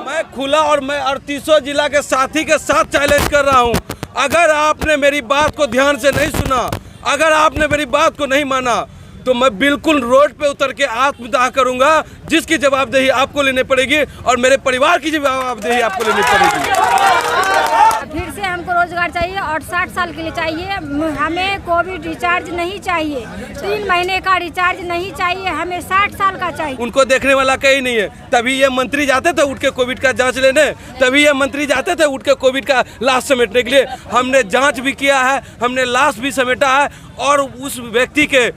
मैं खुला और मैं 38 जिला के साथी के साथ चैलेंज कर रहा हूं, अगर आपने मेरी बात को ध्यान से नहीं सुना, अगर आपने मेरी बात को नहीं माना, तो मैं बिल्कुल रोड पे उतर के आत्मदाह करूंगा, जिसकी जवाबदेही आपको लेनी पड़ेगी और मेरे परिवार की जवाबदेही आपको लेनी पड़ेगी। फिर से हमको रोजगार चाहिए और 60 साल के लिए चाहिए। हमें कोविड रिचार्ज नहीं चाहिए, 3 महीने का रिचार्ज नहीं चाहिए, हमें 60 साल का चाहिए। उनको देखने वाला कहीं नहीं है। तभी ये मंत्री जाते थे उठ के कोविड का जांच लेने, तभी ये मंत्री जाते थे उठ के कोविड का लाश समेटने के लिए। हमने जांच भी किया है, हमने लाश भी समेटा है और उस व्यक्ति के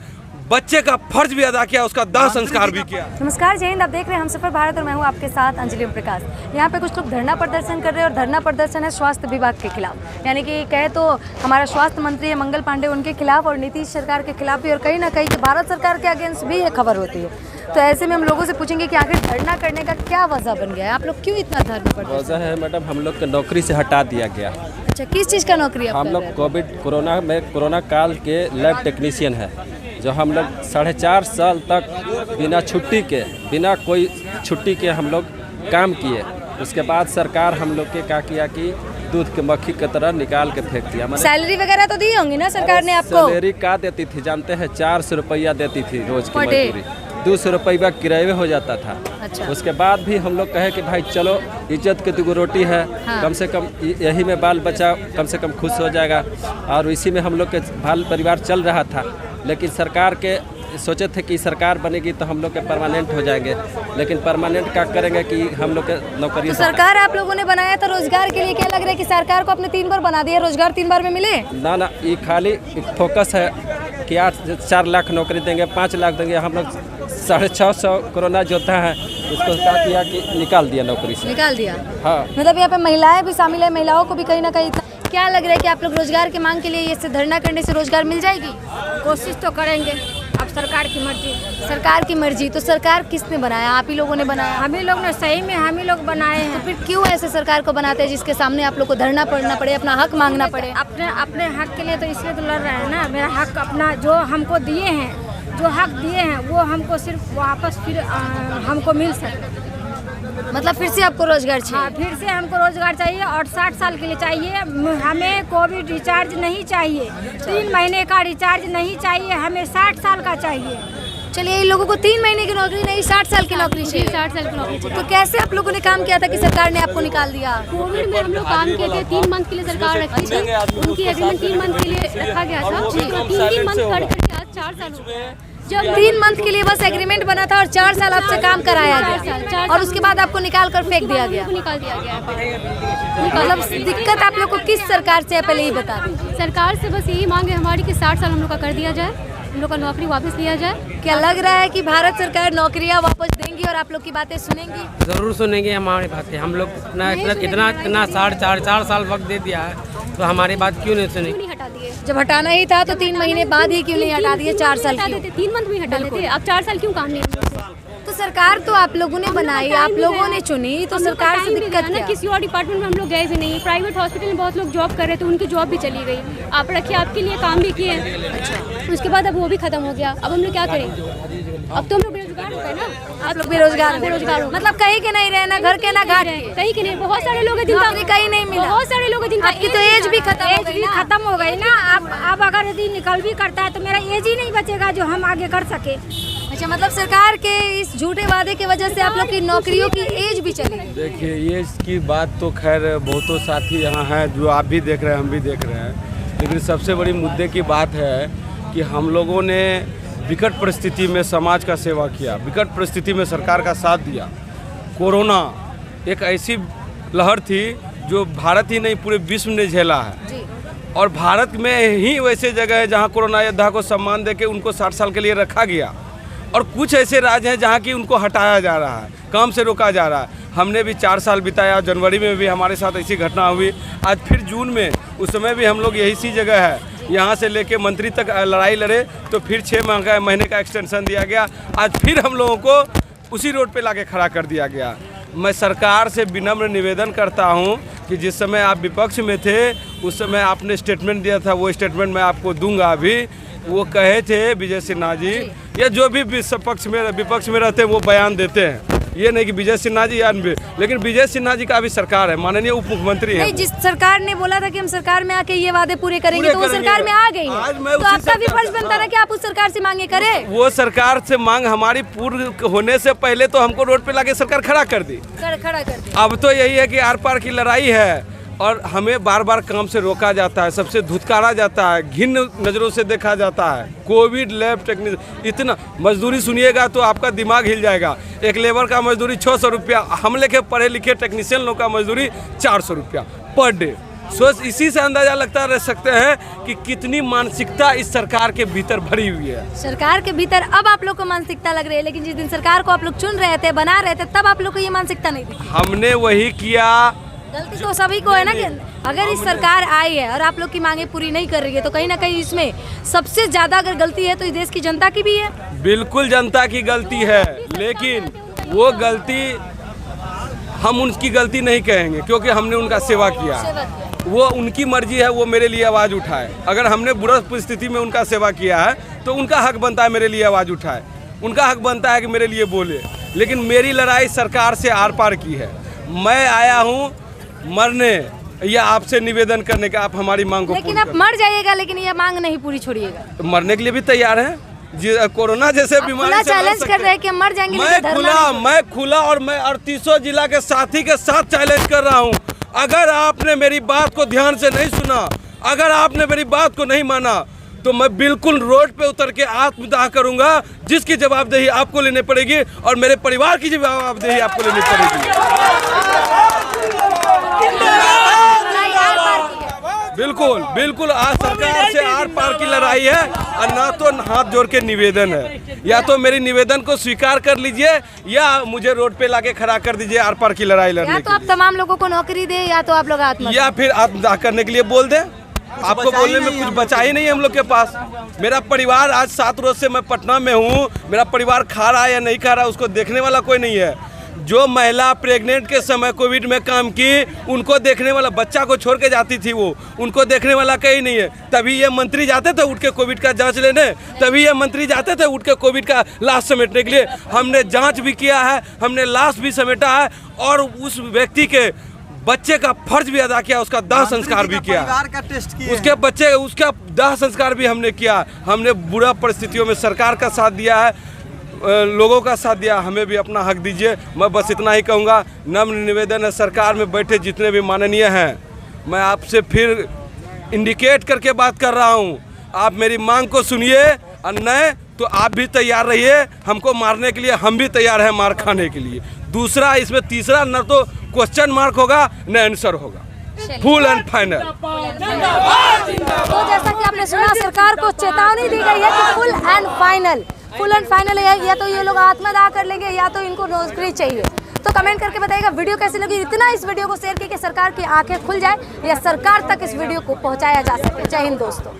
बच्चे का फर्ज भी अदा किया, उसका दाह संस्कार भी किया। नमस्कार, जय हिंद। आप देख रहे हैं हमसफर भारत और मैं हूं आपके साथ अंजलि ओम प्रकाश। यहाँ पे कुछ लोग धरना प्रदर्शन कर रहे हैं और धरना प्रदर्शन है स्वास्थ्य विभाग के खिलाफ, यानी कि कहे तो हमारा स्वास्थ्य मंत्री है मंगल पांडे, उनके खिलाफ और नीतीश सरकार के खिलाफ भी, और कहीं ना कहीं भारत सरकार के अगेंस्ट भी ये खबर होती है। तो ऐसे में हम लोगों से पूछेंगे कि आखिर धरना करने का क्या वजह बन गया है, आप लोग क्यों इतना धरना प्रदर्शन? वजह है मैडम, हम लोग को नौकरी से हटा दिया गया। अच्छा, किस चीज़ का नौकरी? हम लोग कोरोना काल के लैब टेक्नीशियन है, जो हम लोग 4.5 साल तक बिना छुट्टी के, बिना कोई छुट्टी के हम लोग काम किए। उसके बाद सरकार हम लोग के क्या किया कि दूध के मक्खी की तरह निकाल के फेंक दिया। सैलरी वगैरह तो दी होंगी ना सरकार ने आपको? सैलरी का देती थी जानते हैं? 400 रुपया देती थी रोज की मजदूरी, 200 रुपया किराए हो जाता था। अच्छा। उसके बाद भी हम लोग कहे कि भाई चलो इज्जत की 2 रोटी है, हाँ। कम से कम यही में बाल बच्चा कम से कम खुश हो जाएगा, और इसी में हम लोग के बाल परिवार चल रहा था। लेकिन सरकार के सोचे थे कि सरकार बनेगी तो हम लोग के परमानेंट हो जाएंगे, लेकिन परमानेंट क्या करेंगे कि हम लोग के नौकरी। तो सरकार आप लोगों ने बनाया था रोजगार के लिए, क्या लग रहा है कि सरकार को आपने 3 बार बना दिया, रोजगार 3 बार में मिले? ना, ये खाली फोकस है कि 4 लाख नौकरी देंगे, 5 लाख देंगे। हम लोग 650 कोरोना योद्धा है, उसको क्या किया कि निकाल दिया नौकरी से, निकाल दिया। हाँ, मतलब यहाँ पे महिलाएं भी शामिल है, महिलाओं को भी कहीं ना कहीं। क्या लग रहा है कि आप लोग रोजगार की मांग के लिए इससे धरना करने से रोजगार मिल जाएगी? कोशिश तो करेंगे, अब सरकार की मर्जी। सरकार की मर्जी? तो सरकार किसने बनाया? आप ही लोगों ने बनाया? हम ही लोग ने, सही में हम ही लोग बनाए हैं। तो फिर क्यों ऐसे सरकार को बनाते हैं जिसके सामने आप लोग को धरना पड़ना पड़े, अपना हक मांगना पड़े? अपने हक के लिए तो इसलिए तो लड़ रहे हैं ना। मेरा हक अपना जो हमको दिए हैं, जो हक दिए हैं वो हमको सिर्फ वापस फिर हमको मिल सके। मतलब फिर से आपको रोजगार चाहिए? हाँ, फिर से हमको रोजगार चाहिए और 60 साल के लिए चाहिए। हमें कोविड रिचार्ज नहीं चाहिए, 3 महीने का रिचार्ज नहीं चाहिए, हमें 60 साल का चाहिए। चलिए, इन लोगों को 3 महीने की नौकरी नहीं, 60 साल की नौकरी चाहिए। 60 साल की नौकरी चाहिए। तो कैसे आप लोगों ने काम किया था कि सरकार ने आपको निकाल दिया? कोविड में हम लोग काम किए थे, 3 मंथ के लिए सरकार रखी थी, उनकी एग्रीमेंट 3 मंथ के लिए रखा गया था। 3 मंथ करके आज 4 साल हो गए। जब 3 मंथ के लिए बस एग्रीमेंट बना था और 4 साल आपसे काम कराया गया, और उसके बाद आपको निकाल कर फेंक दिया गया? निकाल दिया गया। मतलब दिक्कत आप लोग को किस सरकार से है, पहले ही बता दीजिए। सरकार से बस यही मांग है हमारी कि 60 साल हम लोग का कर दिया जाए, हम लोग का नौकरी वापस लिया जाए। क्या लग रहा है कि भारत सरकार नौकरियां वापस देंगी और आप लोग की बातें सुनेंगी? जरूर सुनेंगे हमारी बातें। हम लोग इतना 4 साल वक्त दे दिया है, तो हमारी बात क्यों नहीं सुनेगी? जब हटाना ही था तो 3 महीने बाद ही क्यों नहीं हटा दिए? 4 साल हटा देते, 3 मंथ में हटा देते। अब 4 साल क्यों काम नहीं? तो सरकार तो आप लोगों ने बनाई, आप लोगों ने चुनी, तो सरकार से दिक्कत क्या? किसी और डिपार्टमेंट में हम लोग गए भी नहीं। प्राइवेट हॉस्पिटल में बहुत लोग जॉब कर रहे थे, उनकी जॉब भी चली गई। आप रखिए, आपके लिए काम भी किए। अच्छा, उसके बाद अब वो भी खत्म हो गया। अब हम लोग क्या करेंगे? अब तो हम लोग बेरोजगार हो गए ना। आप लोग बेरोजगार हो, मतलब कहीं के नहीं रहे, ना घर के ना घाट के? कहीं के नहीं। बहुत सारे लोग हैं जिनका कहीं नहीं मिला। बहुत सारे लोग हैं जिनका आपकी तो एज भी खत्म हो गई ना। अब अगर यदि निकल भी करता है तो मेरा एज ही नहीं बचेगा जो हम आगे कर सके। अच्छा, मतलब सरकार के इस झूठे वादे की वजह से आप लोग की नौकरियों की एज भी चली? देखिए, ये इसकी बात तो खैर बहुतों साथी यहाँ हैं, जो आप भी देख रहे हैं, हम भी देख रहे हैं। लेकिन सबसे बड़ी मुद्दे की बात है कि हम लोगों ने विकट परिस्थिति में समाज का सेवा किया, विकट परिस्थिति में सरकार का साथ दिया। कोरोना एक ऐसी लहर थी जो भारत ही नहीं पूरे विश्व ने झेला है जी। और भारत में ही वैसे जगह है जहाँ कोरोना योद्धा को सम्मान देके उनको 60 साल के लिए रखा गया, और कुछ ऐसे राज्य हैं जहाँ की उनको हटाया जा रहा है, काम से रोका जा रहा है। हमने भी 4 साल बिताया, जनवरी में भी हमारे साथ ऐसी घटना हुई, आज फिर जून में, उस समय भी हम लोग यही सी जगह है, यहाँ से लेके मंत्री तक लड़ाई लड़े, तो फिर 6 महीने का एक्सटेंशन दिया गया। आज फिर हम लोगों को उसी रोड पे लाके खड़ा कर दिया गया। मैं सरकार से विनम्र निवेदन करता हूं कि जिस समय आप विपक्ष में थे उस समय आपने स्टेटमेंट दिया था, वो स्टेटमेंट मैं आपको दूंगा अभी। वो कहे थे विजय सिन्हा जी या जो भी विपक्ष में रहते हैं वो बयान देते हैं, ये नहीं कि विजय सिन्हा जी या लेकिन विजय सिन्हा जी का अभी सरकार है, माननीय उप मुख्यमंत्री है। नहीं, जिस सरकार ने बोला था कि हम सरकार में आके ये वादे पूरे करेंगे तो वो सरकार में आ गई है, तो आपका भी फर्ज बनता है कि आप उस सरकार से मांगे करें। वो सरकार से मांग हमारी पूर्ण होने से पहले तो हमको रोड पे लाके सरकार खड़ा कर दी। अब तो यही है कि आर पार की लड़ाई है और हमें बार बार काम से रोका जाता है, सबसे धुतकारा जाता है, घिन नज़रों से देखा जाता है। कोविड लैब टेक्नीशियन इतना मजदूरी सुनिएगा तो आपका दिमाग हिल जाएगा। एक लेबर का मजदूरी 600 रुपया, हम लेके पढ़े लिखे टेक्नीशियन लोग का मजदूरी 400 रुपया पर डे। सोच इसी से अंदाजा लगता रह सकते हैं कि कितनी मानसिकता इस सरकार के भीतर भरी हुई है। सरकार के भीतर अब आप लोग को मानसिकता लग रही है, लेकिन जिस दिन सरकार को आप लोग चुन रहे थे, बना रहे थे, तब आप लोग को ये मानसिकता नहीं थी। हमने वही किया। गलती तो सभी को है ना कि अगर इस सरकार आई है और आप लोग की मांगे पूरी नहीं कर रही है तो कहीं ना कहीं इसमें सबसे ज्यादा अगर गलती है तो इस देश की जनता की भी है। बिल्कुल जनता की गलती है, लेकिन वो गलती हम उनकी गलती नहीं कहेंगे क्योंकि हमने उनका सेवा किया। वो उनकी मर्जी है, वो मेरे लिए आवाज़ उठाए। अगर हमने बुरा परिस्थिति में उनका सेवा किया है तो उनका हक बनता है मेरे लिए आवाज़ उठाए, उनका हक बनता है कि मेरे लिए बोले। लेकिन मेरी लड़ाई सरकार से आर पार की है। मैं आया हूँ मरने या आपसे निवेदन करने का, आप हमारी मांग को लेकिन आप मर जाइएगा, लेकिन ये मांग नहीं पूरी छोड़िएगा। तो मरने के लिए भी तैयार हैं। कोरोना जैसे बीमारी से चैलेंज कर रहे हैं कि हम मर जाएंगे। मैं खुला और मैं 38 जिला के साथी के साथ चैलेंज कर रहा हूं। अगर आपने मेरी बात को ध्यान से नहीं सुना, अगर आपने मेरी बात को नहीं माना तो मैं बिल्कुल रोड पे उतर के आत्मदाह करूंगा, जिसकी जवाबदेही आपको लेनी पड़ेगी और मेरे परिवार की जवाबदेही आपको लेनी पड़ेगी। बिल्कुल बिल्कुल आज सरकार से आर पार की लड़ाई है और ना तो हाथ जोड़ के निवेदन है। या तो मेरी निवेदन को स्वीकार कर लीजिए या मुझे रोड पे लाके खड़ा कर दीजिए आर पार की लड़ाई लड़ने। या तो आप तमाम लोगों को नौकरी दे या तो आप लोग या फिर आत्मदाह करने के लिए बोल दें। आपको बोलने में कुछ बचा ही नहीं हम लोग के पास। मेरा परिवार आज 7 रोज से मैं पटना में हूँ, मेरा परिवार खा रहा है या नहीं खा रहा उसको देखने वाला कोई नहीं है। जो महिला प्रेग्नेंट के समय कोविड में काम की, उनको देखने वाला, बच्चा को छोड़ के जाती थी वो, उनको देखने वाला कहीं नहीं है। तभी ये मंत्री जाते थे उठ के कोविड का जांच लेने, तभी ये मंत्री जाते थे उठ के कोविड का लाश समेटने के लिए। हमने जांच भी किया है, हमने लाश भी समेटा है और उस व्यक्ति के बच्चे का फर्ज भी अदा किया, उसका दाह संस्कार भी किया, का टेस्ट किया, उसके बच्चे उसका दाह संस्कार भी हमने किया। हमने बुरा परिस्थितियों में सरकार का साथ दिया है, लोगों का साथ दिया। हमें भी अपना हक दीजिए। मैं बस इतना ही कहूँगा, नम्र निवेदन है सरकार में बैठे जितने भी माननीय हैं, मैं आपसे फिर इंडिकेट करके बात कर रहा हूँ, आप मेरी मांग को सुनिए और नहीं तो आप भी तैयार रहिए। हमको मारने के लिए हम भी तैयार हैं, मार खाने के लिए। दूसरा इसमें तीसरा न तो क्वेश्चन मार्क होगा न आंसर होगा, फुल एंड फाइनल। तो जैसा कि आपने सुना, सरकार को चेतावनी दी गई है कि फुल एंड फाइनल है, या तो ये लोग आत्मदाह कर लेंगे या तो इनको नौकरी चाहिए। तो कमेंट करके बताइएगा वीडियो कैसी लगी। इतना इस वीडियो को शेयर कीजिए कि सरकार की आंखें खुल जाए या सरकार तक इस वीडियो को पहुंचाया जा सके। जय हिंद दोस्तों।